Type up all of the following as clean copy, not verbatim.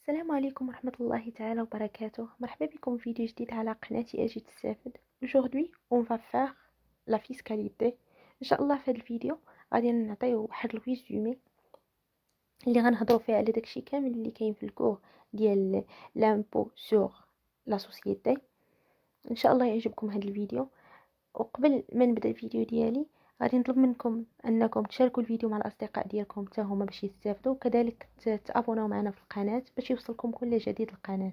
السلام عليكم ورحمة الله تعالى وبركاته. مرحبا بكم في فيديو جديد على قناتي أجي تستافد. Aujourd'hui on va faire la fiscalité. إن شاء الله في هذا الفيديو غادي نعطيو واحد الريزومي اللي غنهضروا فيه على داكشي كامل اللي كاين في الكور ديال لامبو سور لا سوسيتي. ان شاء الله يعجبكم هذا الفيديو. وقبل ما نبدا الفيديو ديالي غادي نطلب منكم انكم تشاركوا الفيديو مع الاصدقاء ديالكم حتى هما باش يستافدوا، وكذلك تابوناو معنا في القناه باش يوصلكم كل جديد القناه.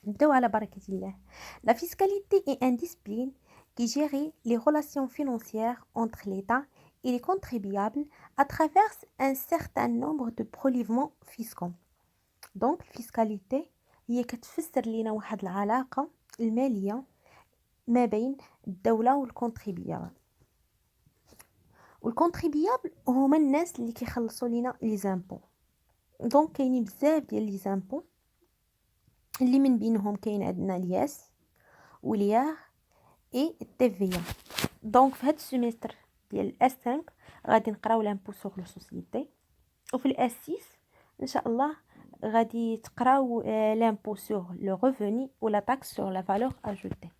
نبداو على بركه الله. La fiscalité est une discipline qui gère les relations financières entre l'État et les contribuables à travers un certain nombre de prélèvements fiscaux. Donc fiscalité هي كتفسر لينا واحد العلاقه الماليه ما بين الدوله والكونتريبيابل. والكونتريبيابل هما الناس اللي كيخلصوا لينا لي زامبو. دونك كاينين بزاف ديال لي زامبو اللي من بينهم كاين عندنا الياس واليار اي التيفيا. دونك في هذا السيمستر ديال الاس 5 غادي نقراو لامبو سور لو سوسيتي، وفي الاس 6 ان شاء الله غادي تقراو l'impôt sur le revenu ou la taxe sur la valeur ajoutée.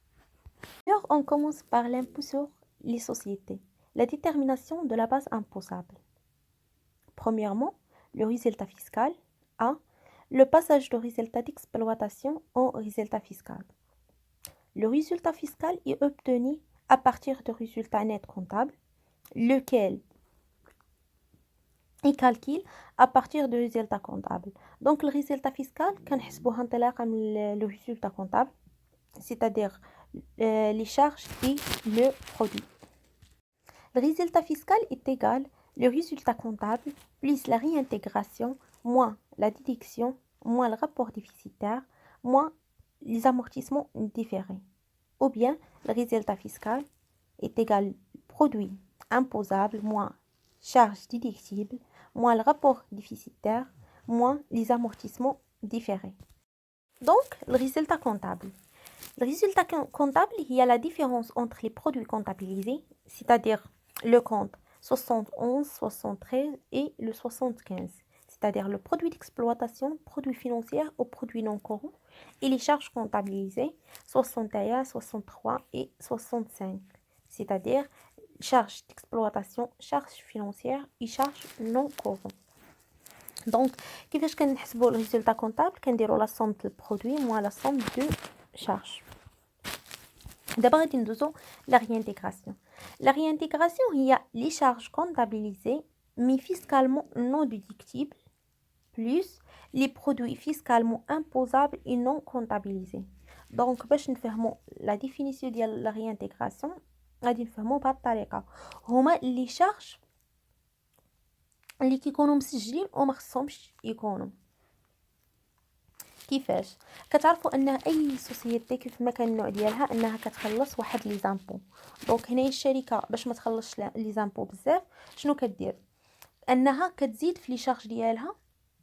Alors, on commence par l'impôt sur les sociétés, la détermination de la base imposable. Premièrement, le résultat fiscal. A. Le passage de résultat d'exploitation en résultat fiscal. Le résultat fiscal est obtenu à partir de résultat net comptable, lequel est calculé à partir du résultat comptable. Donc le résultat fiscal كنحسبوها انطلاقا من le résultat comptable, c'est-à-dire les charges et le produit. Le résultat fiscal est égal le résultat comptable plus la réintégration moins la déduction moins le rapport déficitaire moins les amortissements différés. Ou bien le résultat fiscal est égal produit imposable moins charge déductible moins le rapport déficitaire moins les amortissements différés. Donc, le résultat comptable. Le résultat comptable, il y a la différence entre les produits comptabilisés, c'est-à-dire le compte 71, 73 et le 75, c'est-à-dire le produit d'exploitation, produit financier ou produit non courant, et les charges comptabilisées 61, 63 et 65, c'est-à-dire charges d'exploitation, charges financières et charges non courantes. Donc, كيفاش كنحسبوا le résultat comptable كنديروا la somme de produit moins la somme de charges. D'abord, غادي ندوزو la réintégration. La réintégration هي les charges comptabilisées mais fiscalement non déductibles plus les produits fiscalement imposables et non comptabilisés. Donc باش نفهموا la définition ديال la réintégration غادي نفهموا بهذه الطريقه. هما لي شارج اللي كيكونوا مسجلين وما خصهمش يكونوا. كيفاش كتعرفوا ان اي سوسيتي كيف ما كان النوع ديالها انها كتخلص واحد لي زامبو. دونك هنا الشركه باش ما تخلصش لي زامبو بزاف شنو كدير؟ انها كتزيد في لي شارج ديالها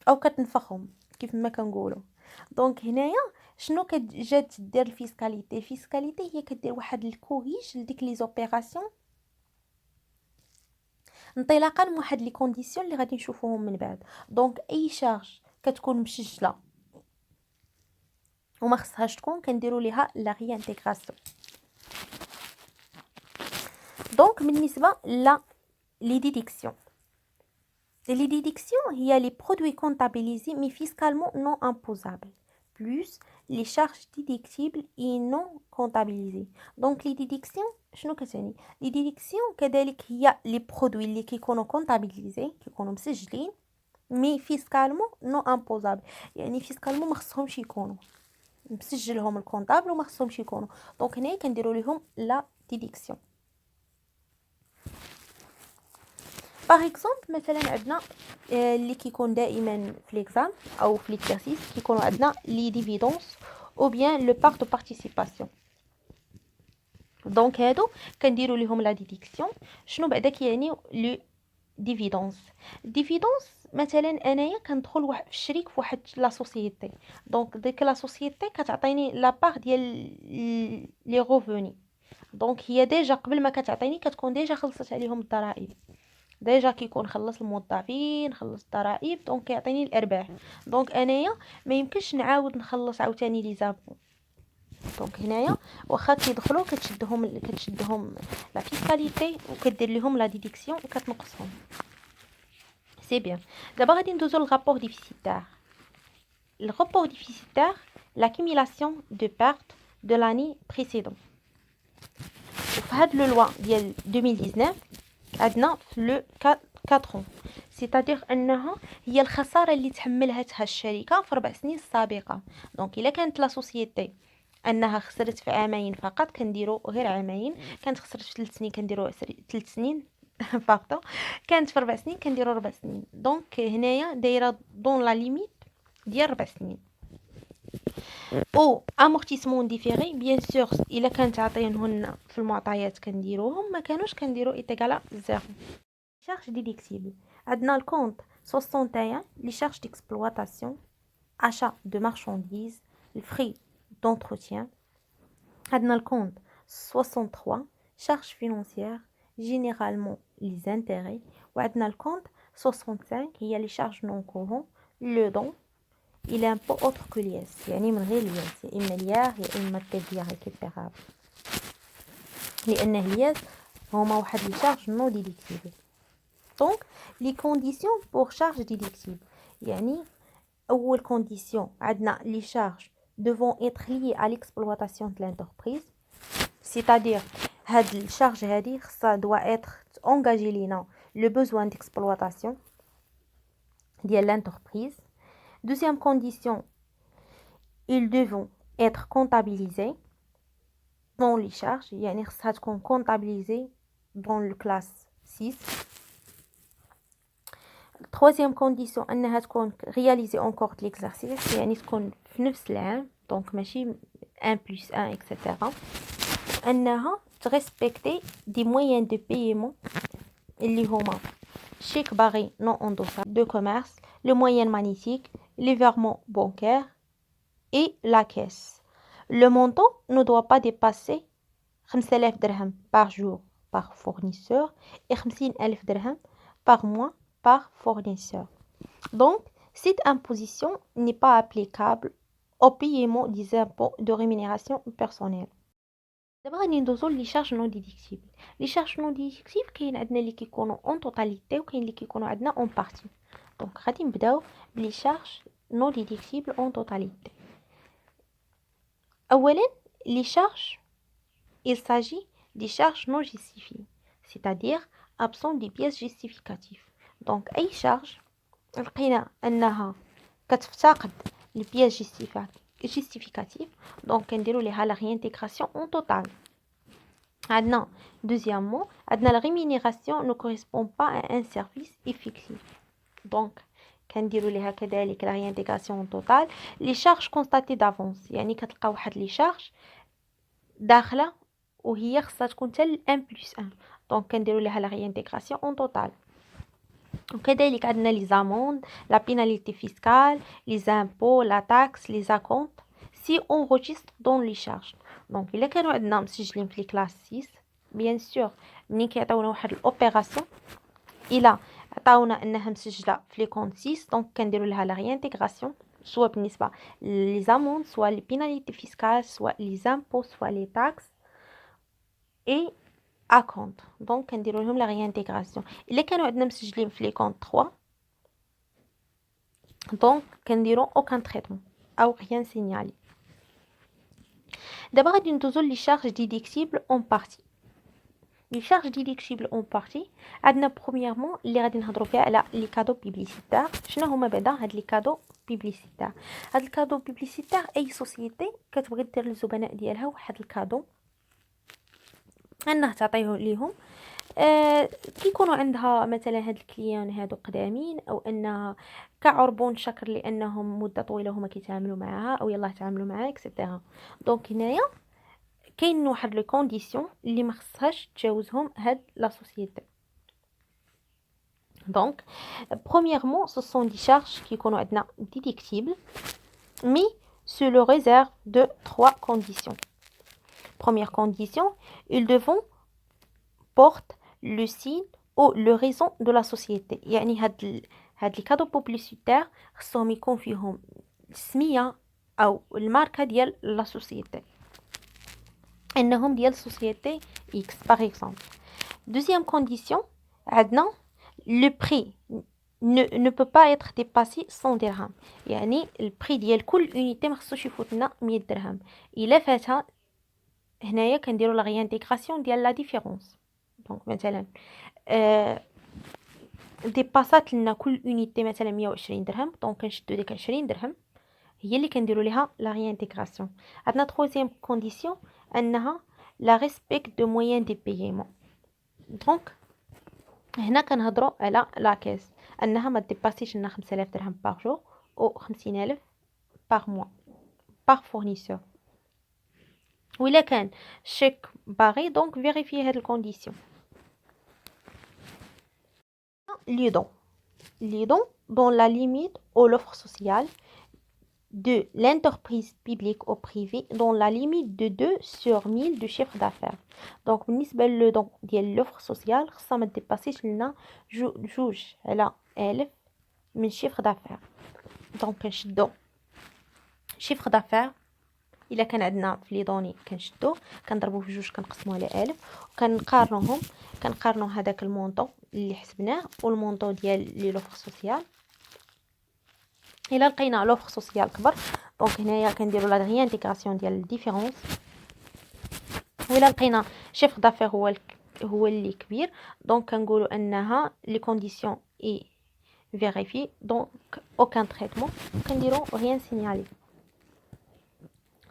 او كتنفخهم كيف ما كنقولوا. دونك هنايا شنو جات دير الفيسكاليتي؟ الفيسكاليتي هي كدير واحد الكوريج لديك لي زوبيراسيون انطلاقا من واحد لي كونديسيون اللي غادي نشوفوهم من بعد. دونك اي شارج كتكون مسجله وما خصهاش تكون كنديروا ليها لا ريانتيغراسيون. دونك بالنسبه لا لي ديديكسيون، les déductions il y a les produits comptabilisés mais fiscalement non imposables plus les charges déductibles et non comptabilisées. Donc les déductions شنو كتعني؟ les déductions كذلك هي les produits اللي كيكونوا comptabilisés كيكونوا مسجلين mais fiscalement non imposables، يعني fiscalement ما خصهمش يكونوا مسجلهم الكونطابل وما خصهمش يكونوا. دونك هنا كنديروا لهم لا ديديكسيون. باغ اكزومبل مثلا عندنا اللي كيكون دائما في ليكزام او في ليكزارسيس كيكونوا عندنا لي ديفيدونس او بيان لو بارت دو بارتيسيباسيون. دونك هادو كنديروا لهم لا ديديكسيون. شنو بعدا كيعني لو ديفيدونس؟ ديفيدونس مثلا انايا كندخل في الشريك في واحد لا سوسيتي، دونك ديك لا سوسيتي كتعطيني لا بار ديال لي غوفوني. دونك هي ديجا قبل ما كتعطيني كتكون ديجا خلصت عليهم الضرائب. ديجا كيكون خلص الموظفين خلص الضرائب دونك كيعطيني الارباح. دونك انايا ما يمكنش نعاود نخلص عاوتاني لي زابو. دونك هنايا واخا كيدخلوا كتشدهم لا فيسكاليتي وكدير لهم لا ديديكسيون وكتنقصهم. سي بيان. دابا غادي ندوزو للرابور ديفيسيتار. الرابور ديفيسيتار l'accumulation de pertes de l'année précédente. وفي هاد لو لوا ديال 2019 عندنا في لو 4 سيتادير انها هي الخساره اللي تحملتها الشركه في 4 سنين السابقه. دونك الا كانت لا سوسيتي انها خسرت في عامين فقط كنديروا غير عامين، كانت خسرت في 3 سنين كنديروا 3 سنين فقط، كانت في 4 سنين كنديروا 4 سنين. دونك هنايا دايره دون لا ليميت ديال 4 سنين. او امورتيسمون ديفيري بيان سور الا كانت عطينهن في المعطيات كنديروهم، ما كانوش كنديروا ايتيغالا زيرو. شارج ديديكتيبل عندنا الكونت 61 لي شارج ديكسبلواتاسيون achat de marchandises les frais d'entretien. عندنا الكونت 63 charges financières généralement les intérêts. وعندنا الكونت 65 هي les charges non courantes le don et l'impôt autre que l'IS يعني من غير الياس، يا اما الياغ يا اما التبيع كيفاش، لان الياس هما واحد لي شارج نو ديديكتيبل. دونك لي كونديسيون بور شارج ديديكتيبل يعني اول كونديسيون عندنا لي شارج devant être liés à l'exploitation de l'entreprise. c'est-à-dire هاد الشارج هادي خصها doit être engagé لينا le besoin d'exploitation ديال l'entreprise. Deuxième condition, ils devront être comptabilisés dans les charges, يعني خصها تكون comptabilisée dans le classe 6. Troisième condition انها تكون réalisée en cours de l'exercice يعني تكون في نفس العام دونك ماشي 1 plus 1 etc. انها تريسبكتي دي moyens de paiement اللي هما chèque barré non endossable de commerce, le moyen magnétique, les virements bancaires et la caisse. Le montant ne doit pas dépasser 5000 dirhams par jour par fournisseur et 50000 dirhams par mois par fournisseur. Donc, cette imposition n'est pas applicable au paiement des impôts de rémunération personnelle. دابا غادي ندوزو لي شارج نو ديديكتيبل. لي شارج نو ديديكتيبل كاين عندنا اللي كيكونوا اون توتاليتي وكاين اللي كيكونوا عندنا اون بارتي. دونك غادي نبداو بلي شارج نو ديديكتيبل اون توتاليتي. اولا لي شارج il s'agit des charges non justifiées, c'est-à-dire absent des pièces justificatives. دونك اي شارج لقينا انها كتفتقد لي بياس justificatif donc كنديرو ليها la réintégration en total. عندنا deuxièmement عندنا la rémunération ne correspond pas à un service effectif donc كنديرو ليها كذلك la réintégration en total. les charges constatées d'avance يعني كتلقى واحد لي شارج داخله وهي خصها تكون حتى 1 plus 1 donc كنديرو ليها la réintégration en total. وكذلك عندنا لي زاموند لا pénalité fiscale les impôts la taxe les acomptes si on enregistre dans les charges. دونك الا كانوا عندنا مسجلين في لي كلاس 6 بيان سور ملي كيعطيونا واحد الاوبيراسيون الا عطاونا انها مسجله في لي كونت 6 دونك كنديروا لها لا ريانتيغراسيون سواء بالنسبه لي زاموند سواء لي pénalité fiscale سواء لي زامبو سواء لي taxes et acompte دونك كنديروا لهم لا ريانتيغراسيون. الا كانوا عندنا مسجلين في لي كونت 3 دونك كنديروا aucun traitement او rien signalé. دابا غادي ندوزو لي شارج ديديكتيبل اون بارتي. لي شارج ديديكتيبل اون بارتي عندنا برومييرمون اللي غادي نهضروا فيها على لي كادو بيبليسيتار. شنو هما بعدا هاد لي كادو بيبليسيتار؟ هاد الكادو بيبليسيتار اي سوسيتي كتبغي دير للزبناء ديالها واحد الكادو انه تعطيه ليهم كيكونوا عندها مثلا هاد الكليون هادو قدامين او انها كعربون شكر لانهم مده طويله هما كيتعاملوا معها او يلاه تعاملوا معها اكسيتيرا. دونك هنايا كاين واحد لي كونديسيون اللي ما خصهاش تجاوزهم هاد لا سوسيتي. دونك premièrement ce sont des charges كيكونوا عندنا déductibles mais sous le réserve de 3 conditions. Première condition, ils devront porter le signe او لو ريزون دو لا سوسيتي. يعني هاد لي كادو بوبليسيتير خصهم يكون فيهم السميه او الماركه ديال لا سوسيتي، انهم ديال سوسيتي اكس باغ اكزومبل. دوزيام كونديسيون عندنا لو بري ne peut pas être dépassé 100 درهم. يعني البري ديال كل اونيتي ما خصوش يفوت لنا 100 درهم. الا فاتها هنايا كنديروا لا ريانتيغراسيون ديال لا ديفيرونس. دونك مثلا ديباسات لنا كل اونيتي مثلا 120 درهم، دونك كنشدو ديك 20 درهم هي اللي كنديروا ليها لا ريانتيغراسيون. عندنا troisième كونديسيون انها لا ريسبكت دو موين دي بايمون. دونك هنا كنهضروا على لا كيس انها ما ديباسيش لنا 5000 درهم باغ جور او 50000 باغ موا باغ فورنيسور. وإلا كان شيك باغي دونك فيريفي هاد الكونديسيون. les dons dans la limite ou l'offre sociale de l'entreprise publique ou privée dans la limite de 2 sur 1000 du chiffre d'affaires. Donc بالنسبة للدون ديال l'offre sociale خصها ما ديباسيش لنا 2,000 من chiffre d'affaires. دونك كنشدو chiffre d'affaires الا كان عندنا في لي دوني كنشدوه كنضربوه في 2 كنقسموه على 1000 وكنقارنوهم، كنقارنوا هذاك المونطون اللي حسبناه والمونطون ديال لي لوفر سوسيال. الا لقينا لوفر سوسيال كبر دونك هنايا كنديروا لا ريانتيغراسيون ديال الديفيرونس. وإلا لقينا شيفر دافير هو اللي كبير دونك كنقولوا انها لي كونديسيون اي فيريفي دونك اوكان تريتمون كنديروا ريان سينيالي.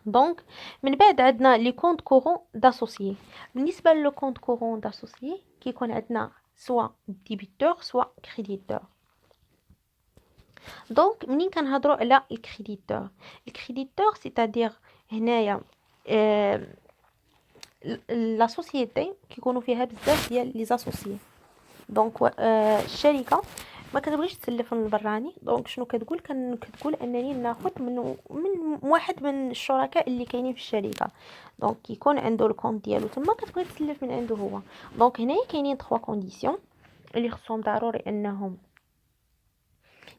دونك من بعد عندنا لي كونط كورون داسوسيي. بالنسبه لو كونط كورون داسوسيي كيكون عندنا سوا ديبيتور سوا كريديتور. دونك منين كنهضروا على الكريديتور سيتادير هنايا لا سوسيتي كيكونوا فيها بزاف ديال لي زاسوسيي. دونك الشركه ما كتبغيش تسلف من البراني، دونك شنو كتقول كتقول انني ناخذ من واحد من الشركاء اللي كاينين في الشركه. دونك يكون عنده الكونت ديالو تما كتبغي تسلف من عنده هو. دونك هنايا كاينين 3 كونديسيون اللي خصهم ضروري انهم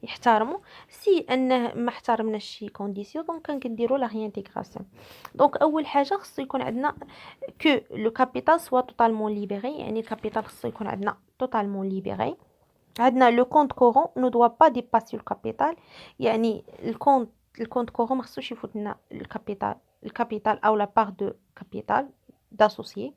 يحترموا. سي انه ما احترمناش شي كونديسيون دونك كنديروا لا ريانتيغراسيون. دونك اول حاجه خصو يكون عندنا كو لو كابيتال سوا توتالمون ليبري، يعني الكابيتال خصو يكون عندنا توتالمون ليبري. عندنا لو كونط كورون نو دوا با ديباسي الكابيتال، يعني الكونط كورون ما خصوش يفوت لنا الكابيتال او لا بار دو كابيتال داسوسيي.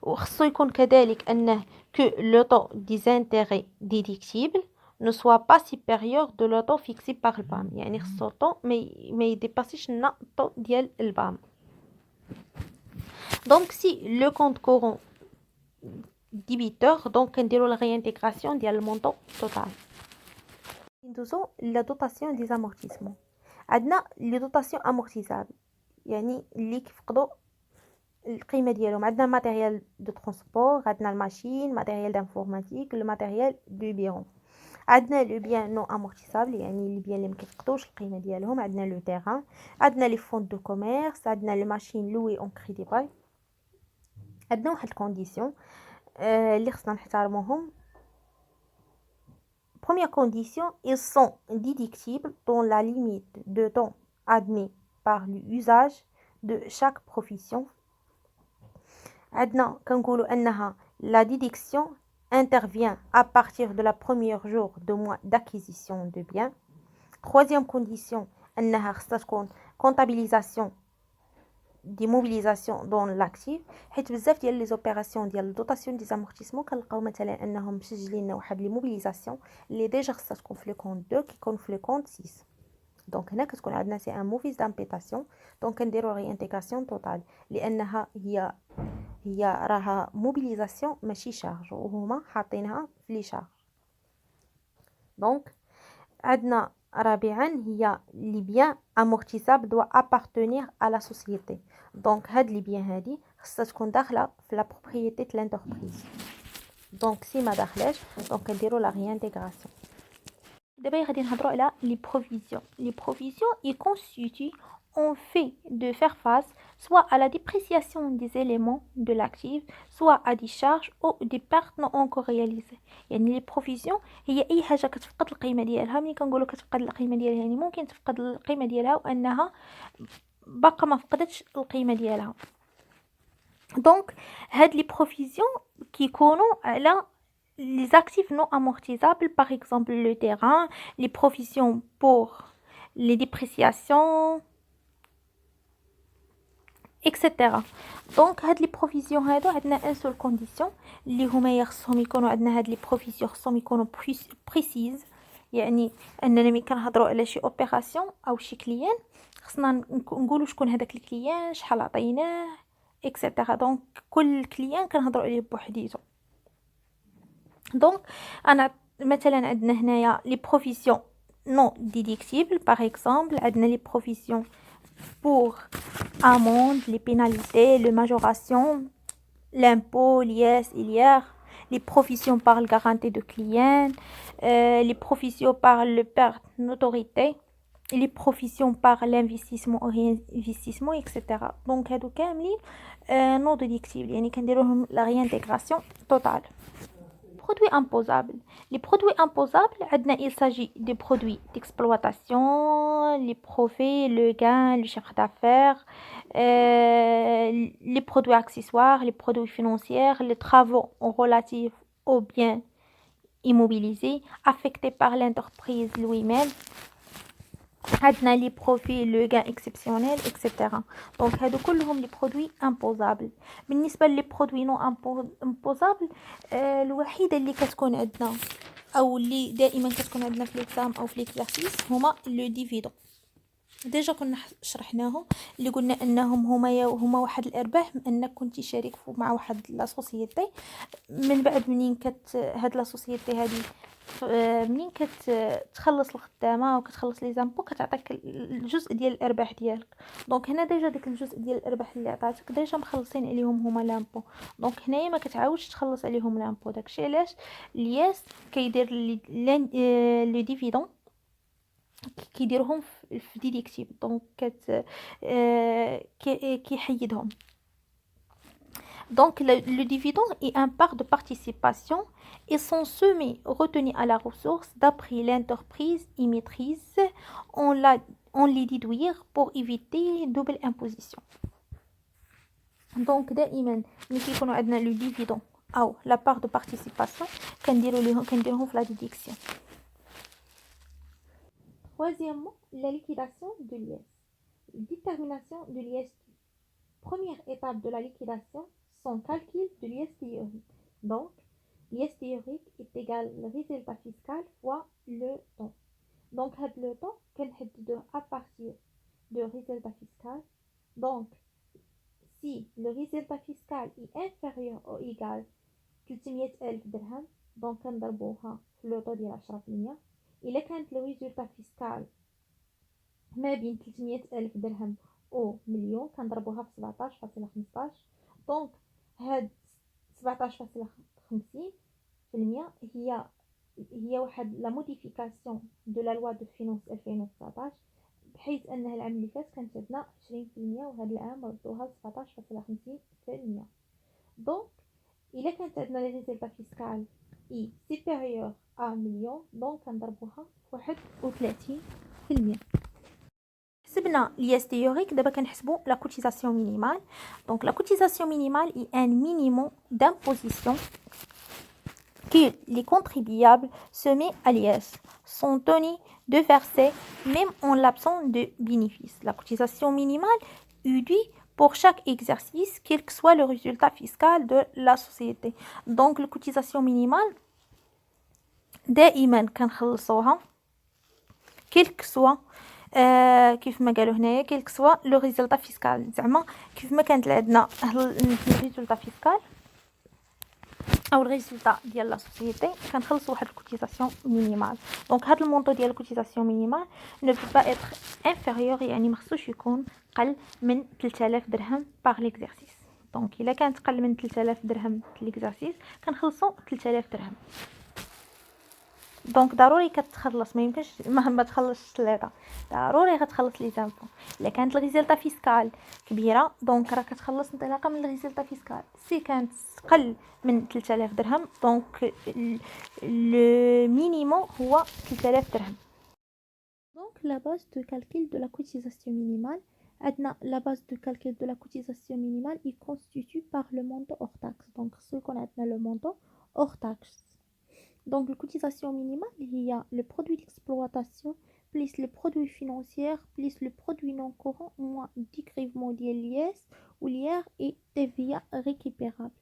وخصو يكون كذلك انه كو لو طو دي زانتيغي ديديكتيبل ne soit pas supérieur de le taux fixé par le BAM. يعني خصو الطو ما يديباسيش لنا الطو ديال البام. دونك سي لو كونط كورون ديبيتور دونك كنديروا لا ريانتيغراسيون ديال المونطون توتال. ندوزو لا دوطاسيون دي زامورتيسمون. عندنا لي دوطاسيون امورتيزابل يعني اللي كيفقدوا القيمه ديالهم. عندنا ماتيريال دو ترونسبور، عندنا الماشين، ماتيريال دانفورماتيك، لو ماتيريال دو بيرو. عندنا لو بيان نو امورتيسابل يعني لي بيان اللي ما كيفقدوش القيمه ديالهم. عندنا لو تيران، عندنا لي فون دو كوميرس، عندنا لي ماشين لوي اون كريدي باي. عندنا واحد الكونديسيون اللي خصنا نحترموهم. Première condition, ils sont déductibles dans la limite de temps admis par l'usage de chaque profession. عندنا كنقولوا انها la déduction intervient à partir de la première jour de mois d'acquisition de biens. Troisième condition انها خصها تكون comptabilisation دي موبيليزاسيون دون لاكتيف، حيت بزاف ديال لي زوبيراسيون ديال الدوطاسيون دي زامورتيسمون كنلقاو مثلا انهم مسجلين لنا واحد لي موبيليزاسيون اللي ديجا خصها تكون في لو كونط 2 كيكون في لو كونط 6. دونك هنا كتكون عندنا سي ان موفيز دامبيتاسيون. دونك كنديروا ريانتيغراسيون توتال لانها هي راها موبيليزاسيون ماشي شارج وهما حاطينها في لي شارج. دونك عندنا رابعا هي لي بيان امورتيسابل دو ابارتونير ا لا سوسيتي. دونك هاد لي بيان هادي خصها تكون داخله في لا بروبريتي د لانتربريز. دونك سي ما داخلاش دونك كنديروا لا ريانتيغراسيون. دابا غادي نهضروا على لي بروفيزيون. لي بروفيزيون اي كونستيتي on fait de faire face soit à la dépréciation des éléments de l'actif, soit à des charges ou des pertes non encore réalisées. يعني les provisions هي أي حاجة كتفقد القيمة ديالها. ملي كنقولوا كتفقد القيمة ديالها يعني ممكن تفقد القيمة ديالها وأنها باقا ما فقدتش القيمة ديالها. دونك هاد لي بروفيزيون كيكونوا على les actifs non amortissables, par exemple le terrain, les provisions pour les dépréciations, etc. دونك هاد لي بروفيزيون هادو عندنا ان سول كونديسيون اللي هما خصهم يكونوا عندنا. هاد لي بروفيزيون خصهم يكونوا بريسيز، يعني اننا ملي كنهضروا على شي اوبيراسيون او شي كليان خصنا نقولوا شكون هذاك الكليان، شحال عطيناه، اكسيتيرا. دونك كل كليان كنهضروا عليه بوحديتو. دونك انا مثلا عندنا هنايا لي بروفيسيون نو ديديكتيبل، باغ اكزومبل عندنا لي بروفيسيون pour amende, les pénalités, les majorations, l'impôt, l'IS, l'IR, les provisions par le garantie de client, les provisions par le perte notoriété, les provisions par l'investissement ou réinvestissement, etc. Donc هادو كاملين non déductibles، يعني كنديروهم la réintégration totale. Produits imposables. Les produits imposables, il s'agit des produits d'exploitation, les profits, le gain, le chiffre d'affaires, les produits accessoires, les produits financiers, les travaux relatifs aux biens immobilisés affectés par l'entreprise lui-même. عندنا les profits, le gain exceptionnel, etc. Donc هادو كلهم les produits imposables. بالنسبة لي produits non imposables الوحيدة اللي كتكون عندنا او اللي دائما كتكون عندنا في ليكزام او في ليكزارسيس هما لو ديفيدون. ديجا كنا شرحناهم، اللي قلنا انهم هما واحد الارباح انك كنتي شريك مع واحد لا سوسيتي. من بعد منين هاد لا سوسيتي هادي منين كتخلص الخدامه وكتخلص لي زامبو كتعطيك الجزء ديال الارباح ديالك. دونك هنا ديجا ديك الجزء ديال الارباح اللي عطاتك ديجا مخلصين عليهم هما لامبو. دونك هنايا ما كتعاودش تخلص عليهم لامبو. داكشي علاش الياس كيدير لي ديفيدون كيديرهم في ديديكتيف. دونك كيحيدهم. Donc, le dividende est un part de participation et sont semés retenus à la ressource d'après l'entreprise émettrice. On les déduire pour éviter double imposition. Donc, دائما ملي كيكونوا عندنا le dividende أو la part de participation كنديروهم في la déduction. Troisièmement, la liquidation de l'IS. Détermination de l'IS. Première étape de la liquidation, son calcul de l'IS théorique. Donc, l'IS théorique est égal au résultat fiscal fois le temps. Donc, le temps, كنحددوه à partir du résultat fiscal. Donc, si le résultat fiscal est inférieur ou égal 300,000 درهم, donc كنضربوها في le taux ديال 10%. إلا كانت le résultat fiscal ما بين 300,000 درهم او مليون كنضربوها في 17.15. دونك هاد 17.50% هي واحد لا موديفيكاسيون دو لا لوا دو فينانس 2019، بحيث انها العام اللي فات كانت عندنا 20% وهذا العام ردوها ل 17.50%. دونك الا كانت عندنا لي ريزلتا فيسكال اي سوبيريور ا مليون دونك كنضربوها في 31%. حسبنا l'IS théorique, d'abord كنحسبوا la cotisation minimale. Donc la cotisation minimale est un minimum d'imposition que les contribuables soumis à l'IS sont tenus de verser même en l'absence de bénéfice. La cotisation minimale est due pour chaque exercice, quel que soit le résultat fiscal de la société. Donc la cotisation minimale دائما كنخلصوها quel que soit كيف ما قالوا هنايا كيل كسوا لو ريزلتا فيسكال. زعما كيف ما كانت عندنا الريزلتا فيسكال او الريزلتا ديال لا سوسيتي كنخلصوا واحد الكوتيزاسيون مينيمال. دونك هذا المونطو ديال الكوتيزاسيون مينيمال نو بو با اتر انفيريور، يعني ما خصوش يكون قل من 3000 درهم باغ ليكزارسيس. دونك الا كانت قل من 3000 درهم في ليكزارسيس كنخلصوا 3000 درهم. دونك ضروري كتخلص، ما يمكنش ما تخلصش ثلاثه، ضروري غتخلص لي زامبو. الا كانت الريزلتا فيسكال كبيره دونك راه كتخلص انطلاقا من الريزلتا فيسكال. سي كانت قل من 3000 درهم دونك لو مينيموم هو 3000 درهم. Donc la base de calcul de la cotisation minimale, la base de calcul de la cotisation minimale est constituée par le montant hors taxe. Donc ce qu'on appelle le montant hors taxe. Donc la cotisation minimale, il y a le produit d'exploitation plus le produit financier plus le produit non courant moins dégrèvement de l'IS ou l'IR et TVA récupérable.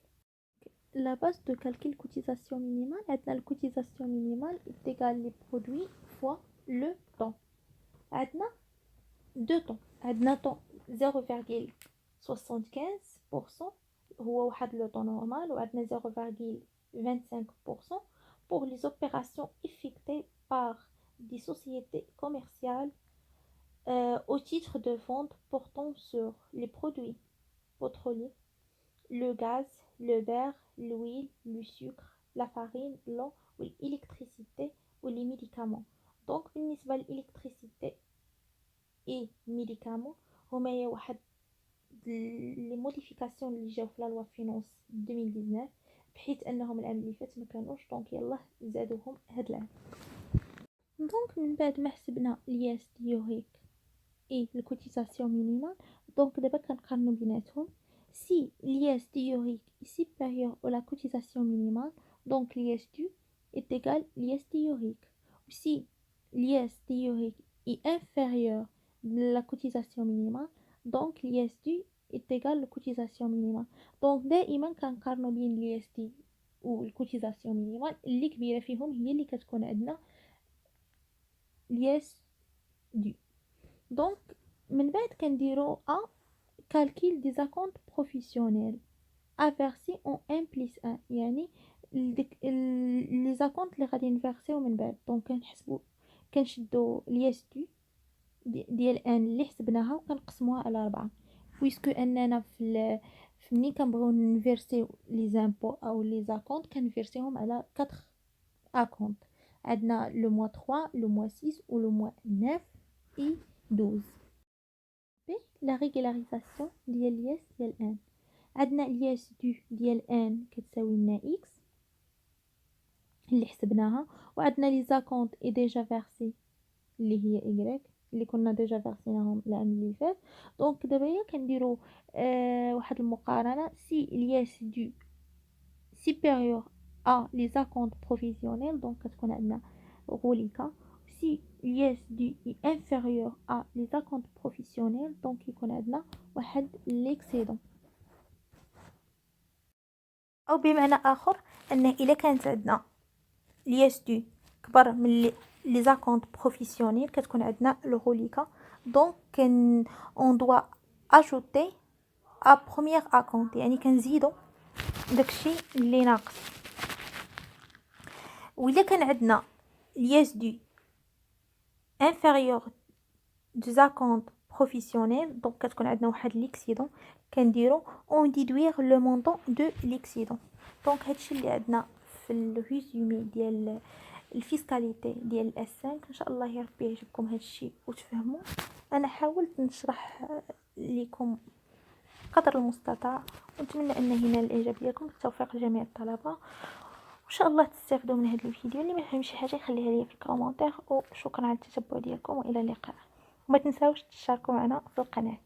La base de calcul cotisation minimale, la cotisation minimale est égale les produits fois le temps. عندنا دو طون، عندنا طون 0,75% هو واحد لو طون نورمال، وعندنا 0,25% pour les opérations effectuées par des sociétés commerciales au titre de vente portant sur les produits pétroliers, le gaz, le beurre, l'huile, le sucre, la farine, l'eau ou l'électricité ou les médicaments. Donc بالنسبة للإلكتريسيتي et médicaments هما هي واحد لي موديفيكاسيون اللي جاو في لا لوا فينانس 2019 بحيث انهم العام اللي فات ما كانوش، دونك يلاه زادوهم هاد العام. دونك من بعد ما حسبنا الياس ديوريك اي الكوتيزاسيون مينيمال، دونك دابا كنقارنوا بيناتهم. si l'IS théorique est supérieur à la cotisation minimale, donc l'IS dû est égal à l'IS théorique. Si l'IS théorique est inférieur à la cotisation minimale, donc l'IS dû est égal à la cotisation minimale. Donc دائما كنقارنوا بين l'IS dû والكوتيزاسيون مينيمال، اللي كبيره فيهم هي اللي كتكون عندنا l'IS dû. Donc من بعد كنديرو calcul des acomptes professionnels à verser en 1 plus 1، يعني لي زاكونت اللي غادي نفيرسيو من بعد. دونك كنشدو الياس ديال ان اللي حسبناها وكنقسموها على 4، بويسكو اننا في ملي كنبغيو نفيرسيو لي زامبو او لي زاكونت كنفيرسيهم على 4 اكونت. عندنا لو موا 3 لو موا 6 و لو موا 9 et 12. لا ريغولاريزاسيون ديال الياس ديال ان، عندنا الياس دو ديال ان كتساوي لنا اكس اللي حسبناها، وعندنا لي زاكونت اي ديجا فيرسي اللي هي ايغريك اللي كنا ديجا فيرسيناهم العام اللي فات. دونك دابا كنديروا واحد المقارنه. سي الياس دو سوبيريور ا لي زاكونت بروفيسيونيل دونك كتكون عندنا غوليكا. si l'IS dû est inférieur à les acomptes professionnels donc يكون عندنا واحد l'excédent. أو بمعنى آخر أن إذا كانت عندنا l'IS dû كبر من les acomptes professionnels كتكون عندنا الغوليكا. donc on doit ajouter à premier acompte، يعني كنزيدو داكشي اللي ناقص. وإلا كان عندنا l'IS dû inférieur des acomptes professionnels donc كتكون عندنا واحد l'excédent كنديرو on déduire le montant de l'excédent. دونك هادشي اللي عندنا في الريزومي ديال الفيسكاليتي ديال الاس 5. ان شاء الله يا ربي يعجبكم هادشي وتفهموا. انا حاولت نشرح لكم قدر المستطاع ونتمنى ان ينال الاعجاب ديالكم بالتوفيق لجميع الطلبه، وان شاء الله تستافدوا من هذا الفيديو. اللي ما فهم شي حاجه يخليها لي في الكومونتير، وشكرا على التتبع ديالكم والى اللقاء. وما تنساوش تشاركوا معنا في القناه.